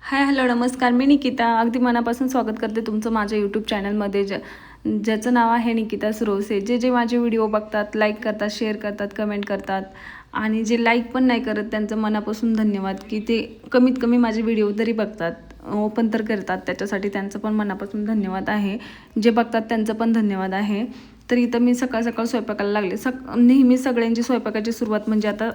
Hi hello नमस्कार. मी निकिता अगदी मनापासून स्वागत करते तुमचं माझ्या यूट्यूब चॅनलमध्ये ज्याचं नाव आहे निकिता सुरवसे. जे माझे व्हिडिओ बघतात, लाईक करतात, शेअर करतात, कमेंट करतात आणि जे लाईक पण नाही करत त्यांचं मनापासून धन्यवाद, की ते कमीत कमी माझे व्हिडिओ तरी बघतात, ओपन तर करतात. त्याच्यासाठी त्यांचं पण मनापासून धन्यवाद आहे. जे बघतात त्यांचं पण धन्यवाद आहे. तर इथं मी सकाळ सकाळ स्वयंपाकाला लागले. नेहमी सगळ्यांची स्वयंपाकाची सुरुवात म्हणजे आता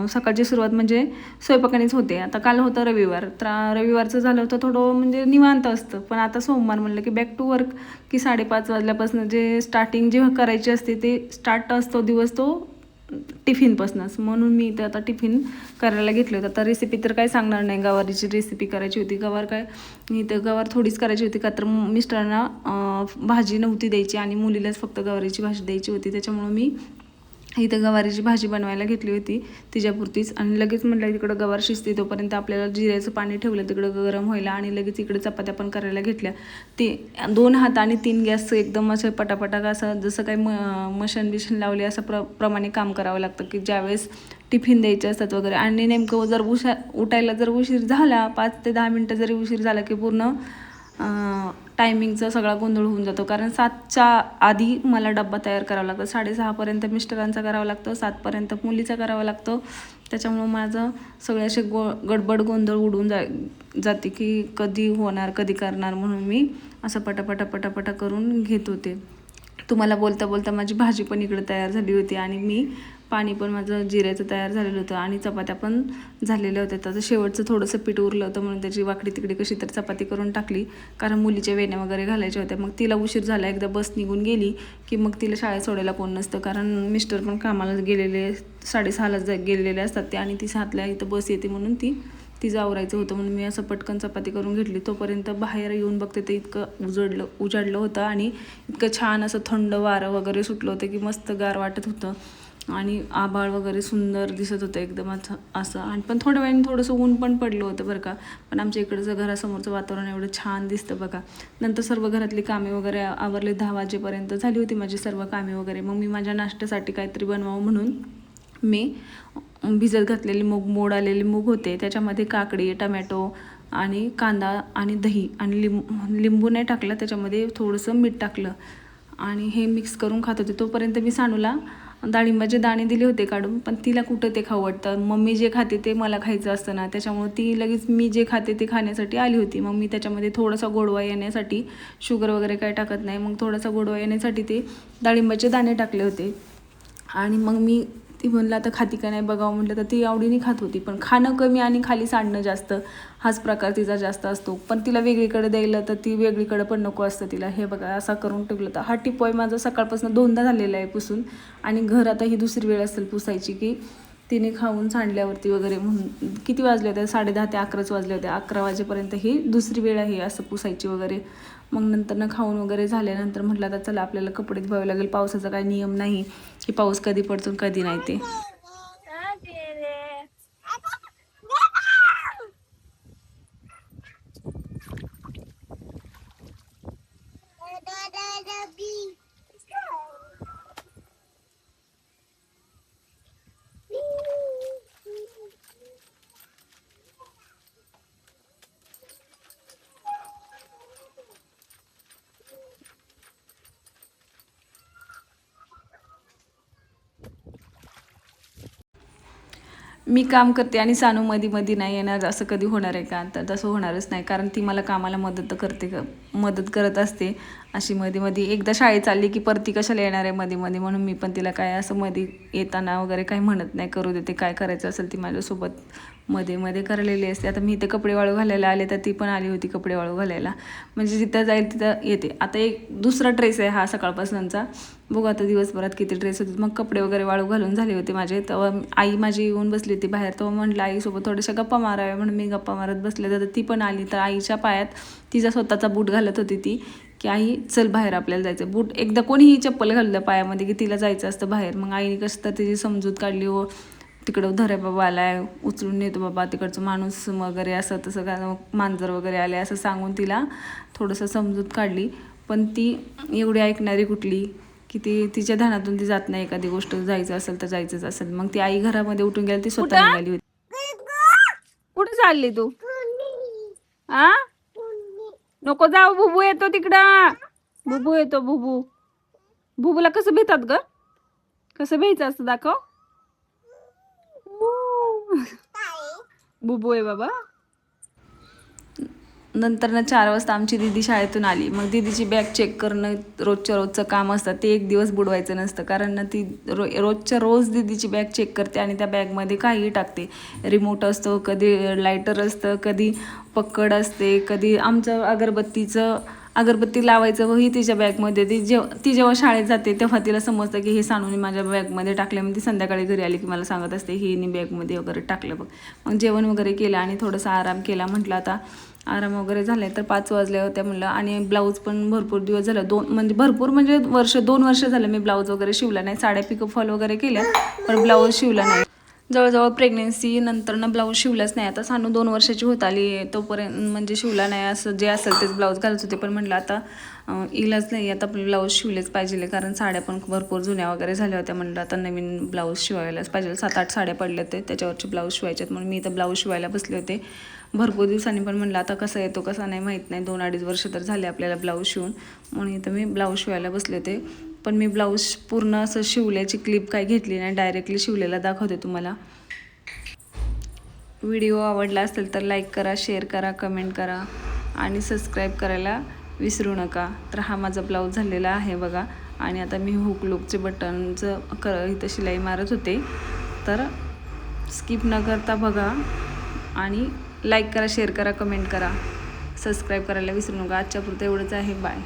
सकाळची सुरुवात म्हणजे स्वयंपाकानेच होते. आता काल होतं रविवार, तर रविवारचं झालं होतं थोडं म्हणजे निवांत असतं. पण आता सोमवार म्हणलं की बॅक टू वर्क, की 5:30 वाजल्यापासून जे स्टार्टिंग जेव्हा करायची असते ते स्टार्ट असतो दिवस तो टिफिनपासूनच. म्हणून मी इथं आता टिफिन करायला घेतलं होतं. आता रेसिपी तर काय सांगणार नाही. गवारीची रेसिपी करायची होती. गवार काय इथं गवार थोडीच करायची होती, का तर मिस्टरांना भाजी नव्हती द्यायची आणि मुलीलाच फक्त गवारीची भाजी द्यायची होती. त्याच्यामुळं मी इथं गवारीची भाजी बनवायला घेतली होती तिच्यापुरतीच. आणि लगेच म्हटलं तिकडं गवार शिजते तोपर्यंत आपल्याला जिऱ्याचं पाणी ठेवलं तिकडं गरम व्हायला, आणि लगेच इकडे चपात्या पण करायला घेतल्या. ते 2 हात आणि 3 गॅस एकदम असं पटापटा असं जसं काही मशीन बिशन लावले असं प्रमाणे काम करावं लागतं, की ज्यावेळेस टिफिन द्यायचे असतात वगैरे. आणि नेमकं जर उठायला जर उशीर झाला, 5 ते 10 मिनटं जरी उशीर झाला की पूर्ण टायमिंगचा सगळा गोंधळ होऊन जातो. कारण 7च्या आधी मला डब्बा तयार करावा लागतो. 6:30पर्यंत मिस्टरांचा करावा लागतो, 7पर्यंत मुलीचा करावा लागतो. त्याच्यामुळं माझं सगळे असे गडबड गोंधळ उडून जाते, की कधी होणार कधी करणार. म्हणून मी असं पटापटा करून घेत होते. तुम्हाला बोलता बोलता माझी भाजी पण इकडे तयार झाली होती, आणि मी पाणी पण माझं जिऱ्याचं तयार झालेलं होतं, आणि चपात्या पण झालेल्या होत्या. त्याचं शेवटचं थोडंसं पीठ उरलं होतं म्हणून त्याची वाकडी तिकडे कशी तर चपाती करून टाकली, कारण मुलीच्या वेण्या वगैरे घालायच्या होत्या. मग तिला उशीर झाला, एकदा बस निघून गेली की मग तिला शाळेत सोडायला कोण नसतं, कारण मिस्टर पण कामाला गेलेले 6:30ला गेलेले असतात ते, आणि ती 7ला इथं बस येते म्हणून तिचं आवरायचं होतं. म्हणून मी असं पटकन चपाती करून घेतली. तोपर्यंत बाहेर येऊन बघते ते इतकं उजाडलं होतं, आणि इतकं छान असं थंड वारं वगैरे सुटलं होतं की मस्त गार वाटत होतं, आणि आभाळ वगैरे सुंदर दिसत होतं एकदम असं. आणि पण थोड्या वेळाने थोडंसं ऊन पण पडलं होतं बरं का. पण आमच्या इकडचं घरासमोरचं वातावरण एवढं छान दिसतं बघा. नंतर सर्व घरातली कामे वगैरे आवरले. 10 वाजेपर्यंत झाली होती माझी सर्व कामे वगैरे. मग मी माझ्या नाश्त्यासाठी काहीतरी बनवावं म्हणून मी भिजत घातलेले मोड आलेले मूग होते, त्याच्यामध्ये काकडी, टमॅटो आणि कांदा आणि दही आणि लिंबू नाही टाकलं, त्याच्यामध्ये थोडंसं मीठ टाकलं आणि हे मिक्स करून खात होते. तोपर्यंत मी सानूला डाळिंबाचे दाणे दिले होते काढून, पण तिला कुठं ते खाऊ वाटतं. मम्मी जे खाते ते मला खायचं असतं ना, त्याच्यामुळे ती लगेच मी जे खाते ते खाण्यासाठी आली होती. मग मी त्याच्यामध्ये थोडासा गोडवा येण्यासाठी, शुगर वगैरे काय टाकत नाही, मग थोडासा गोडवा येण्यासाठी ते डाळिंबाचे दाणे टाकले होते. आणि मग मी ती म्हणलं आता खाती का नाही बघावं म्हटलं, तर ती आवडीने खात होती. पण खाणं कमी आणि खाली सांडणं जास्त, हाच प्रकार तिचा जास्त असतो. पण तिला वेगळीकडे द्यायला तर ती वेगळीकडे पण नको असतं तिला. हे बघा असा करून ठेवलं. तर हा टिपॉय माझा सकाळपासून 2दा झालेला आहे पुसून, आणि घर आता ही दुसरी वेळ असेल पुसायची, की तिने खाऊन सांडल्यावरती वगैरे. म्हणून किती वाजले होते, 10:30 ते 11च वाजले होते. 11 वाजेपर्यंत ही दुसरी वेळ आहे असं पुसायची वगैरे. मग नंतर खाऊन वगैरे झाल्यानंतर म्हटलं आता चला आपल्याला कपडे धुवावे लागेल. पावसाचा काही नियम नाही की पाऊस कधी पडतो कधी नाही ते. मी काम करते आणि सानू मध्ये नाही येणार, असं कधी होणार आहे का? तर तसं होणारच नाही, कारण ती मला कामाला मदत करत असते अशी मध्ये. एकदा शाळेत चालली की परती कशाला येणार आहे मध्ये, म्हणून मी पण तिला काय असं मध्ये येताना वगैरे काही म्हणत नाही. करू देते, काय करायचं असेल ती माझ्यासोबत मध्ये करलेली असते. आता मी इथे कपडे वाळू घालायला आले, तर ती पण आली होती कपडे वाळू घालायला. म्हणजे जिथं जाईल तिथं येते. आता एक दुसरा ड्रेस आहे हा सकाळपासूनचा. बघू आता दिवसभरात किती ड्रेस होते. मग कपडे वगैरे वाळू घालून झाले होते माझे. तेव्हा आई माझी येऊन बसली होती बाहेर. तेव्हा म्हटलं आईसोबत थोड्याशा गप्पा माराव्या म्हणून मी गप्पा मारत बसले. तर ती पण आली. तर आईच्या पायात तिचा स्वतःचा बूट घालत होती ती, की आई चल बाहेर आपल्याला जायचं. बूट एकदा कोणीही चप्पल घाललं पायामध्ये की तिला जायचं असतं बाहेर. मग आईने कसं तर तिची समजूत काढली. हो तिकडं धरे बाबा आलाय, उचलून नेतो बाबा, तिकडचं माणूस वगैरे असं तसं काय, मांजर वगैरे आले असं सांगून तिला थोडंसं समजूत काढली. पण ती एवढी ऐकणारी कुठली, की तिच्या ध्यानातून ती जात नाही. एखादी गोष्ट जायचं असेल तर जायचंच असेल. मग ती आई घरामध्ये उठून गेली, ती स्वतः निघाली होती. कुठे चालली तू? आ नको जाऊ, बुबू येतो तिकडं. बुबू येतो, बुबू. बुबूला कसं भेटतात ग? कसं भेटायचं असतं दाखव. बुबू आहे बाबा. नंतर ना 4 वाजता आमची दीदी शाळेतून आली. मग दीदीची बॅग चेक करणं रोजच्या रोजचं काम असतं. ते एक दिवस बुडवायचं नसतं, कारण ना ती रोजच्या रोज दीदीची बॅग चेक करते आणि त्या बॅगमध्ये काहीही टाकते. रिमोट असतो, कधी लायटर असतं, कधी पक्कड असते, कधी आमचं अगरबत्ती लावायचं वही तिच्या बॅगमध्ये. ती जेव्हा शाळेत जाते तेव्हा तिला समजतं की हे सानूने माझ्या बॅगमध्ये टाकले. मग ती संध्याकाळी घरी आली की मला सांगत असते हिने बॅगमध्ये वगैरे टाकलं बघ. मग जेवण वगैरे केलं आणि थोडासा आराम केला. म्हटलं आता आराम वगैरे झाले तर 5 वाजले होते म्हणलं. आणि ब्लाऊज पण भरपूर दिवस झालं, भरपूर म्हणजे 2 वर्ष झालं मी ब्लाऊज वगैरे शिवला नाही. साड्या पिकअप फॉल वगैरे केल्या, पण ब्लाऊज शिवला नाही. जवळजवळ प्रेग्नेन्सी नंतरनं ब्लाऊज शिवलाच नाही. आता सानू 2 वर्षाची होत आली तोपर्यंत म्हणजे शिवला नाही. असं जे असेल तेच ब्लाऊज घालत होते. पण म्हटलं आता इलाज नाही, आता आपण ब्लाऊज शिवलेच पाहिजे, कारण साड्या पण भरपूर जुन्या वगैरे झाल्या होत्या. म्हटलं आता नवीन ब्लाऊज शिवायलाच पाहिजे. 7-8 साड्या पडल्या ते त्याच्यावरचे ब्लाऊज शिवायच्यात, म्हणून मी इथं ब्लाऊज शिवायला बसले होते भरपूर दिवसांनी. पण म्हटलं आता कसा येतो कसा नाही माहीत नाही. 2-2.5 वर्ष तर झाले आपल्याला ब्लाऊज शिवून, म्हणून इथं मी ब्लाऊज शिवायला बसले होते. पण मी ब्लाऊज पूर्ण असं शिवल्याची क्लिप काही घेतली नाही, डायरेक्टली शिवलेला दाखवते तुम्हाला. व्हिडिओ आवडला असेल तर लाईक करा, शेअर करा, कमेंट करा आणि सबस्क्राईब करायला विसरू नका. तर हा माझा ब्लाऊज झालेला आहे बघा. आणि आता मी हुक लूकचे बटनचं इथं शिलाई मारत होते, तर स्किप न करता बघा आणि लाईक करा, शेअर करा, कमेंट करा, सबस्क्राईब करायला विसरू नका. आजच्या पुरतं एवढंच आहे. बाय.